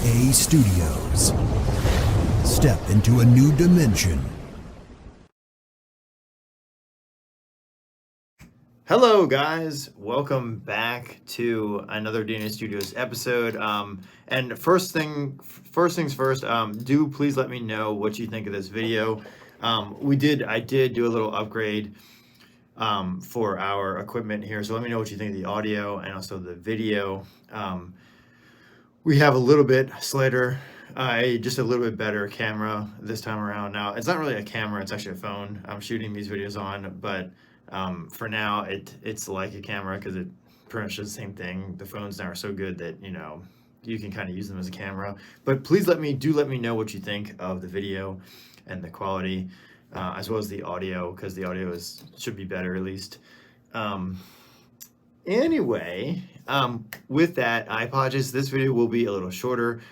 DNA Studios. Step into a new dimension. Hello guys, welcome back to another DNA Studios episode. And first things first, do please let me know what you think of this video. I did do a little upgrade for our equipment here, so let me know what you think of the audio and also the video. We have a little bit slighter, just a little bit better camera this time around. Now, it's not really a camera, it's actually a phone I'm shooting these videos on, but for now, it's like a camera because it pretty much does the same thing. The phones now are so good that, you can kind of use them as a camera. But please let me know what you think of the video and the quality, as well as the audio, because the audio should be better at least. Anyway, with that, I apologize. This video will be a little shorter.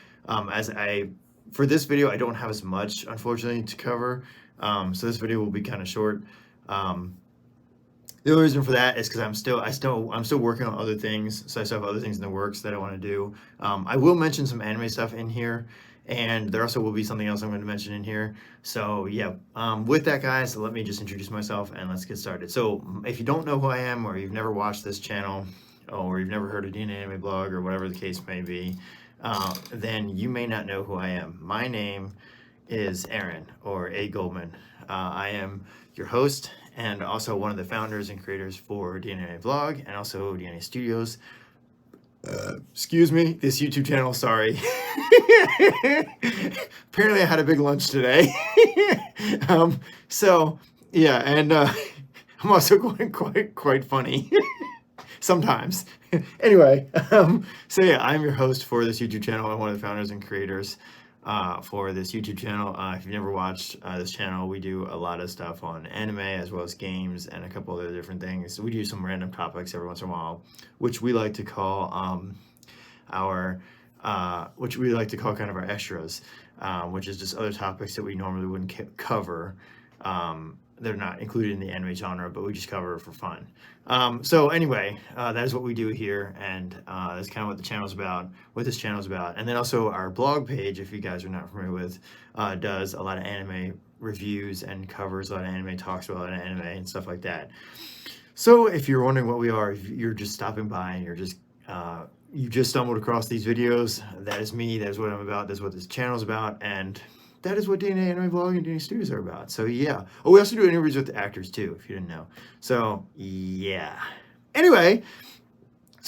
For this video, I don't have as much, unfortunately, to cover. So this video will be kind of short. The only reason for that is because I'm still working on other things. So I still have other things in the works that I want to do. I will mention some anime stuff in here, and there also will be something else I'm going to mention in here. So yeah, with that, guys, let me just introduce myself and let's get started. So if you don't know who I am, or you've never watched this channel, or you've never heard of DNA Anime Blog, or whatever the case may be, then you may not know who I am. My name is Aaron, or A. Goldman. I am your host and also one of the founders and creators for DNA Vlog and also DNA Studios. Excuse me, this YouTube channel, sorry. Apparently I had a big lunch today. So yeah, and I'm also quite funny sometimes. Anyway, so yeah, I'm your host for this YouTube channel and one of the founders and creators for this YouTube channel. If you've never watched this channel, we do a lot of stuff on anime as well as games and a couple other different things. We do some random topics every once in a while, which we like to call kind of our extras, which is just other topics that we normally wouldn't cover. They're not included in the anime genre, but we just cover for fun. So anyway, that is what we do here, and that's kind of what the channel's about, what this channel's about. And then also our blog page, if you guys are not familiar with, does a lot of anime reviews and covers a lot of anime, talks about a lot of anime and stuff like that. So if you're wondering what we are, if you're just stopping by and you just stumbled across these videos, that is me, that is what I'm about, that's what this channel's about, and that is what DNA Anime Vlog and DNA Studios are about. So yeah. Oh, we also do interviews with the actors too, if you didn't know. So yeah. Anyway,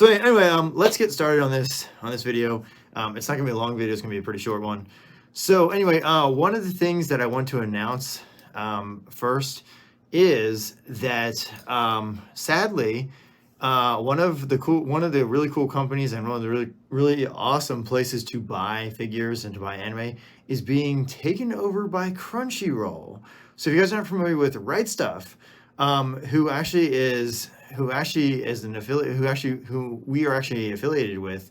let's get started on this video. It's not gonna be a long video, it's gonna be a pretty short one. So anyway, one of the things that I want to announce first is that sadly, one of the really cool companies and one of the really awesome places to buy figures and to buy anime is being taken over by Crunchyroll. So if you guys aren't familiar with Right Stuff, who we are actually affiliated with,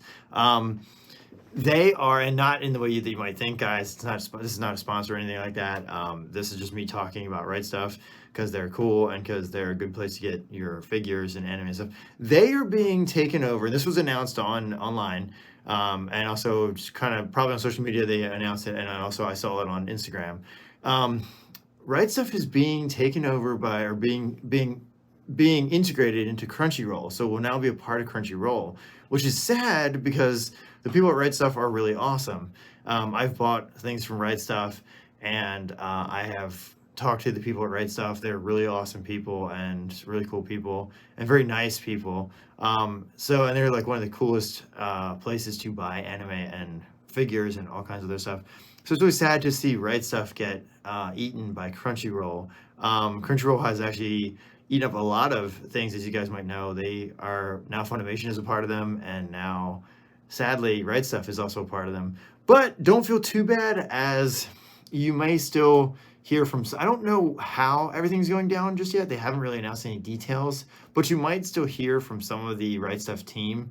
they are, and not in the way that you might think, guys. This is not a sponsor or anything like that. This is just me talking about Right Stuff because they're cool and because they're a good place to get your figures and anime and stuff. They are being taken over. This was announced online, and also just kind of probably on social media they announced it, and I saw it on Instagram. Right Stuff is being taken over by, or being integrated into Crunchyroll. So we'll now be a part of Crunchyroll, which is sad because the people at Right Stuff are really awesome. I've bought things from Right Stuff, and I have talked to the people at Right Stuff. They're really awesome people and really cool people and very nice people. And they're like one of the coolest places to buy anime and figures and all kinds of other stuff. So it's really sad to see Right Stuff get eaten by Crunchyroll. Crunchyroll has actually eaten up a lot of things, as you guys might know. They are now, Funimation is a part of them, and now sadly Right Stuff is also a part of them. But don't feel too bad, as you may still hear from, I don't know how everything's going down just yet. They haven't really announced any details, but you might still hear from some of the Right Stuff team,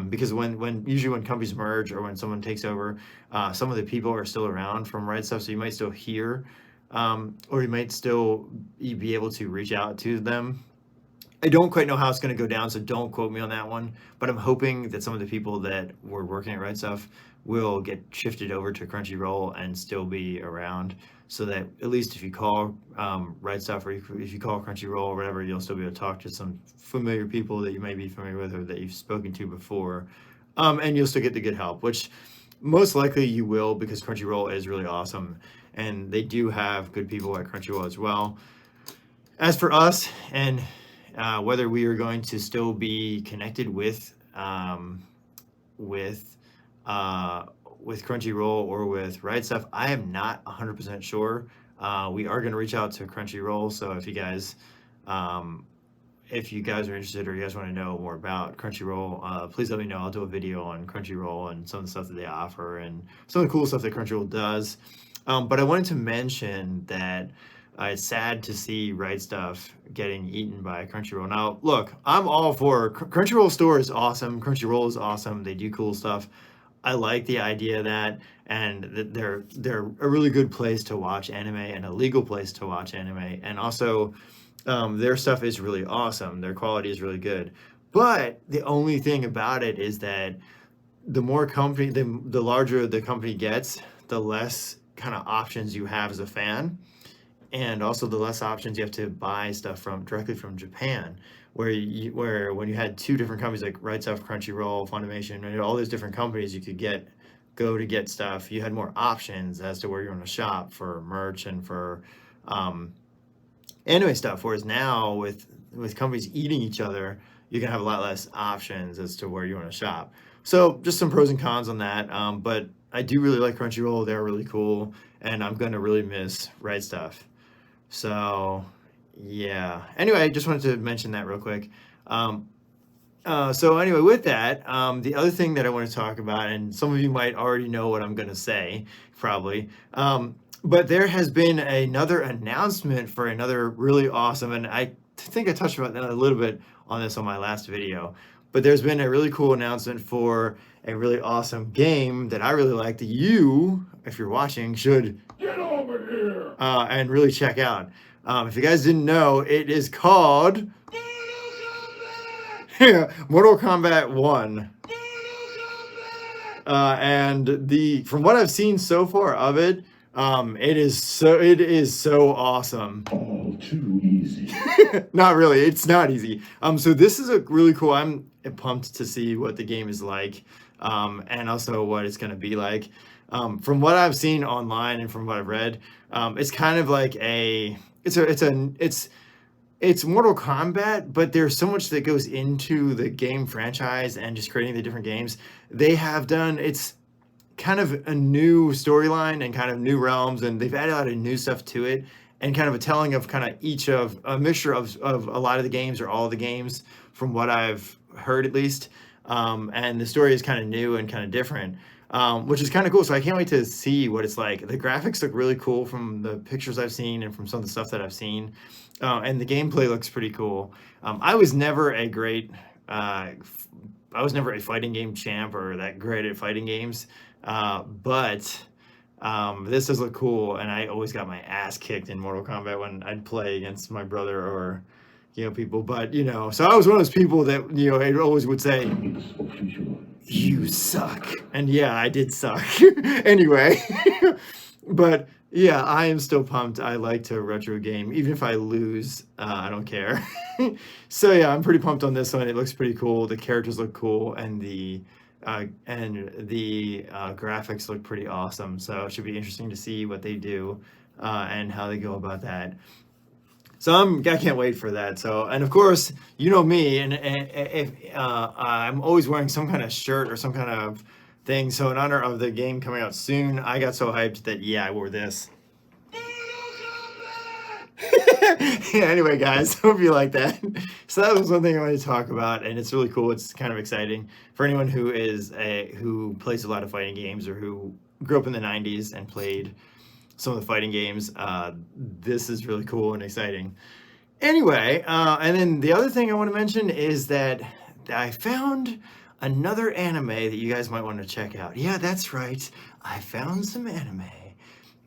because usually when companies merge or when someone takes over, some of the people are still around from Right Stuff, so you might still hear, or you might still be able to reach out to them I don't quite know how it's going to go down, so don't quote me on that one. But I'm hoping that some of the people that were working at Right Stuff will get shifted over to Crunchyroll and still be around, so that at least if you call Right Stuff, or if you call Crunchyroll or whatever, you'll still be able to talk to some familiar people that you may be familiar with or that you've spoken to before, and you'll still get the good help, which most likely you will, because Crunchyroll is really awesome, and they do have good people at Crunchyroll as well. As for us, and whether we are going to still be connected with Crunchyroll or with Right Stuff, I am not 100% sure. We are going to reach out to Crunchyroll, so if you guys are interested, or you guys want to know more about Crunchyroll, please let me know. I'll do a video on Crunchyroll and some of the stuff that they offer and some of the cool stuff that Crunchyroll does. But I wanted to mention that it's sad to see Right Stuff getting eaten by Crunchyroll. Now, look, I'm all for Crunchyroll store is awesome. Crunchyroll is awesome. They do cool stuff. I like the idea of that, and that they're a really good place to watch anime and a legal place to watch anime. And also, their stuff is really awesome. Their quality is really good. But the only thing about it is that the larger the company gets, the less kind of options you have as a fan. And also the less options you have to buy stuff directly from Japan, where when you had two different companies like Right Stuff, Crunchyroll, Funimation, and all those different companies you could go to get stuff, you had more options as to where you want to shop for merch and for anime stuff. Whereas now with companies eating each other, you can have a lot less options as to where you want to shop. So just some pros and cons on that. But I do really like Crunchyroll. They're really cool, and I'm going to really miss Right Stuff. So, yeah. Anyway, I just wanted to mention that real quick. So anyway, with that, the other thing that I want to talk about, and some of you might already know what I'm going to say, probably, but there has been another announcement for another really awesome, and I think I touched about that a little bit on this on my last video, but there's been a really cool announcement for a really awesome game that I really like, that you, if you're watching, should get over here and really check out. If you guys didn't know, it is called Mortal Kombat 1. And from what I've seen so far of it, it is so awesome. All too easy. Not really, it's not easy. So this is a really cool. I'm pumped to see what the game is like, and also what it's gonna be like. From what I've seen online and from what I've read, it's kind of like it's Mortal Kombat, but there's so much that goes into the game franchise and just creating the different games. It's kind of a new storyline and kind of new realms, and they've added a lot of new stuff to it, and kind of a telling of kind of a mixture of a lot of the games, or all of the games, from what I've heard at least. And the story is kind of new and kind of different, which is kind of cool. So I can't wait to see what it's like. The graphics look really cool from the pictures I've seen and from some of the stuff that I've seen. And the gameplay looks pretty cool. I was never a fighting game champ or that great at fighting games. But this does look cool, and I always got my ass kicked in Mortal Kombat when I'd play against my brother or, people. But, so I was one of those people that, I always would say, you suck. And yeah, I did suck. Anyway, but yeah, I am still pumped. I like to retro game. Even if I lose, I don't care. So yeah, I'm pretty pumped on this one. It looks pretty cool. The characters look cool, and the graphics look pretty awesome. So it should be interesting to see what they do and how they go about that. So I can't wait for that. So, and of course, you know me, and if I'm always wearing some kind of shirt or some kind of thing. So in honor of the game coming out soon, I got so hyped that I wore this. Yeah, anyway, guys, hope you like that. So that was one thing I wanted to talk about, and it's really cool. It's kind of exciting for anyone who plays a lot of fighting games, or who grew up in the 90s and played some of the fighting games. This is really cool and exciting. Anyway, and then the other thing I want to mention is that I found another anime that you guys might want to check out. Yeah, that's right. I found some anime.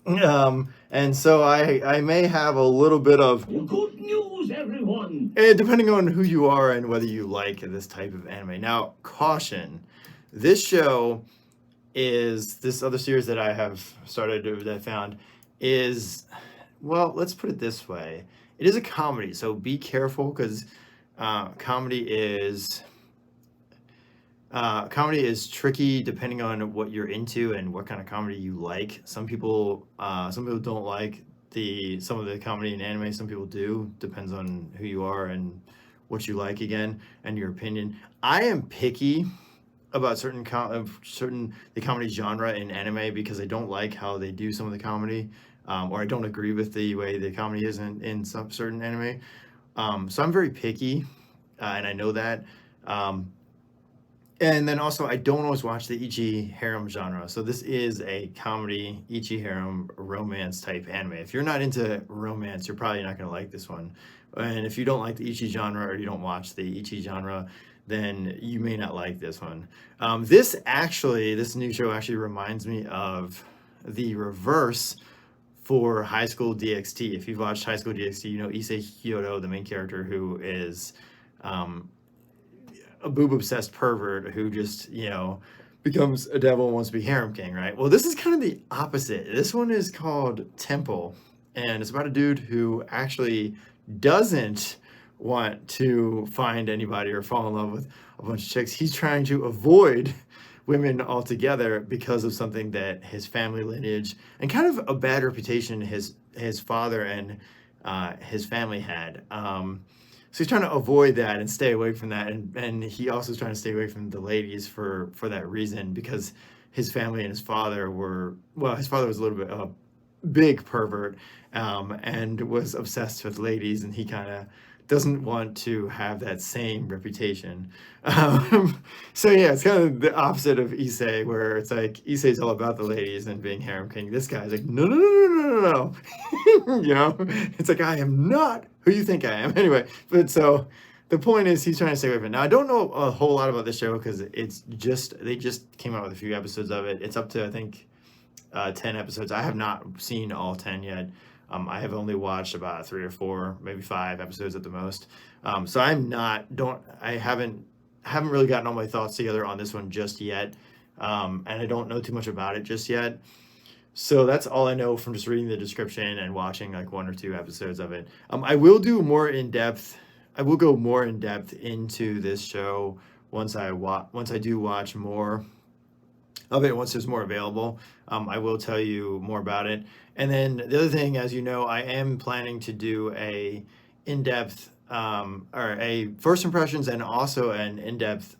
And so I may have a little bit of, Good news, everyone! depending on who you are and whether you like this type of anime. Now, caution, this show is this other series that I have started that I found is, well, let's put it this way. It is a comedy, so be careful because comedy is tricky depending on what you're into and what kind of comedy you like. Some people don't like some of the comedy in anime. Some people do. Depends on who you are and what you like again and your opinion. I am picky about certain the comedy genre in anime because I don't like how they do some of the comedy, or I don't agree with the way the comedy is in some certain anime. So I'm very picky, and I know that. And then also, I don't always watch the Ichi harem genre. So this is a comedy, Ichi harem, romance type anime. If you're not into romance, you're probably not going to like this one. And if you don't like the Ichi genre or you don't watch the Ichi genre, then you may not like this one. This new show actually reminds me of the reverse for High School DxT. If you've watched High School DxT, you know Issei Hyodo, the main character, who is a boob obsessed pervert who just, becomes a devil and wants to be harem king, right? Well, this is kind of the opposite. This one is called Temple, and it's about a dude who actually doesn't want to find anybody or fall in love with a bunch of chicks. He's trying to avoid women altogether because of something that his family lineage and kind of a bad reputation his father and his family had. So he's trying to avoid that and stay away from that, and he also is trying to stay away from the ladies for that reason, because his family and his father his father was a little bit of a big pervert, and was obsessed with ladies, and he kind of doesn't want to have that same reputation. So yeah, it's kind of the opposite of Issei, where it's like Issei's all about the ladies and being harem king. This guy's like, no, no, no, no, no, no, no. It's like, I am not who you think I am. Anyway, but so the point is he's trying to stay away from it. Now, I don't know a whole lot about this show because they just came out with a few episodes of it. It's up to, I think, 10 episodes. I have not seen all 10 yet. I have only watched about 3 or 4, maybe 5 episodes at the most. So I haven't really gotten all my thoughts together on this one just yet. And I don't know too much about it just yet. So that's all I know from just reading the description and watching like 1 or 2 episodes of it. I will go more in depth into this show once I do watch more of it, once there's more available. I will tell you more about it. And then the other thing, as you know, I am planning to do a in-depth or a first impressions and also an in-depth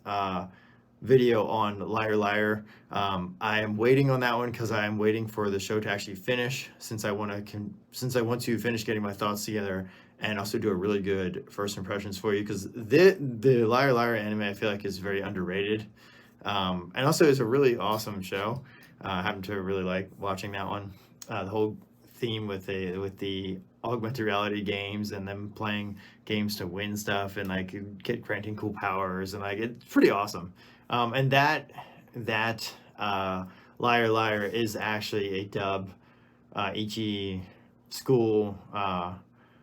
video on Liar Liar. I am waiting on that one because I am waiting for the show to actually finish, since I want to finish getting my thoughts together and also do a really good first impressions for you, because the Liar Liar anime, I feel like, is very underrated. And also is a really awesome show. I happen to really like watching that one. The whole theme with the augmented reality games and them playing games to win stuff and like granting cool powers, and like it's pretty awesome. And that Liar Liar is actually a dub Ichi school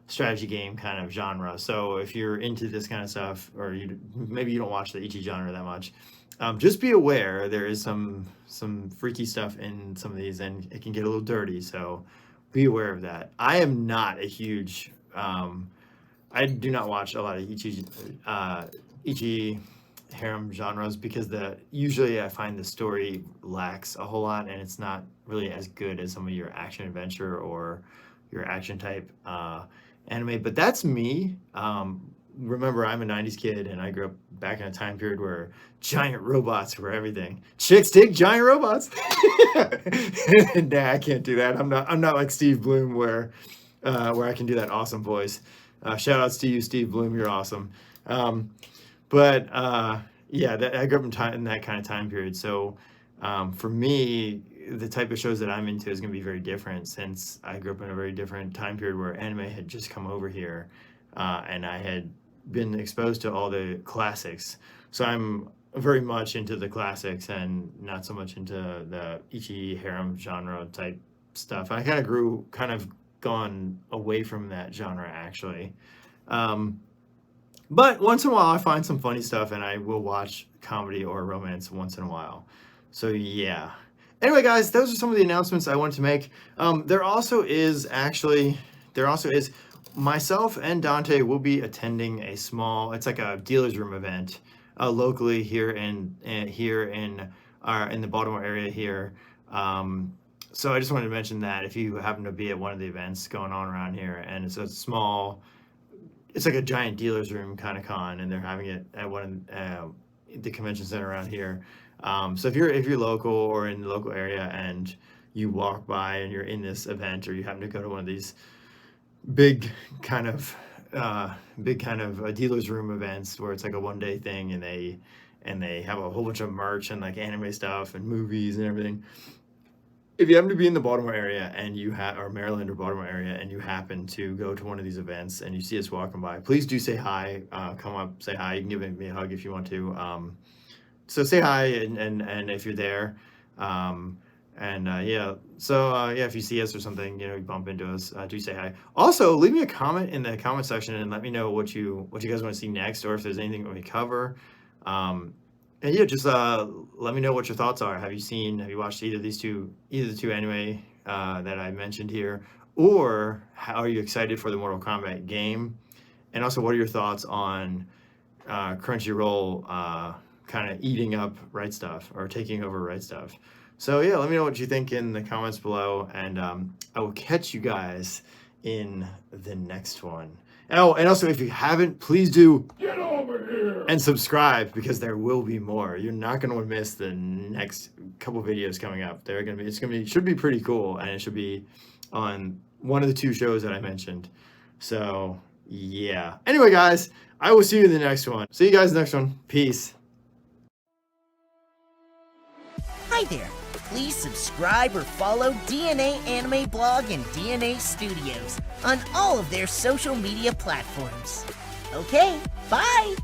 strategy game kind of genre. So if you're into this kind of stuff, or maybe you don't watch the Ichi genre that much, just be aware there is some freaky stuff in some of these, and it can get a little dirty. So be aware of that. I am not a huge. I do not watch a lot of Ichi harem genres because usually I find the story lacks a whole lot, and it's not really as good as some of your action adventure or your action type anime. But that's me. Remember, I'm a 90s kid, and I grew up back in a time period where giant robots were everything. Chicks dig giant robots. Nah, I can't do that. I'm not like Steve Bloom, where I can do that awesome voice. Shout outs to you, Steve Bloom. You're awesome. But yeah, I grew up in that kind of time period. So for me, the type of shows that I'm into is going to be very different, since I grew up in a very different time period where anime had just come over here, and I had been exposed to all the classics. So I'm very much into the classics and not so much into the Ichi harem genre type stuff. I kind of gone away from that genre actually. But once in a while I find some funny stuff and I will watch comedy or romance once in a while. So yeah. Anyway, guys, those are some of the announcements I wanted to make. There also is myself and Dante will be attending it's like a dealer's room event locally here in the Baltimore area here. So I just wanted to mention that if you happen to be at one of the events going on around here, and it's like a giant dealer's room kind of con, and they're having it at one of the convention center around here. So if you're local or in the local area and you walk by and you're in this event, or you happen to go to one of these big kind of dealer's room events where it's like a 1-day thing, and they have a whole bunch of merch and like anime stuff and movies and everything. If you happen to be in the Baltimore area and or Maryland or Baltimore area, and you happen to go to one of these events and you see us walking by, please do say hi. Come up, say hi. You can give me a hug if you want to. So say hi, and if you're there, yeah. So yeah, if you see us or something, you bump into us, do say hi. Also, leave me a comment in the comment section and let me know what you guys want to see next, or if there's anything we cover. And yeah, just let me know what your thoughts are. Have you watched either the two anime that I mentioned here, or are you excited for the Mortal Kombat game? And also, what are your thoughts on Crunchyroll kind of eating up Right Stuff or taking over Right Stuff? So yeah, let me know what you think in the comments below, and I will catch you guys in the next one. Oh, and also, if you haven't, please do Get over here! and subscribe, because there will be more. You're not going to miss the next couple videos coming up. It should be pretty cool, and it should be on one of the 2 shows that I mentioned. So yeah. Anyway, guys, I will see you in the next one. See you guys in the next one. Peace. Hi there. Please subscribe or follow DNA Anime Blog and DNA Studios on all of their social media platforms. Okay, bye!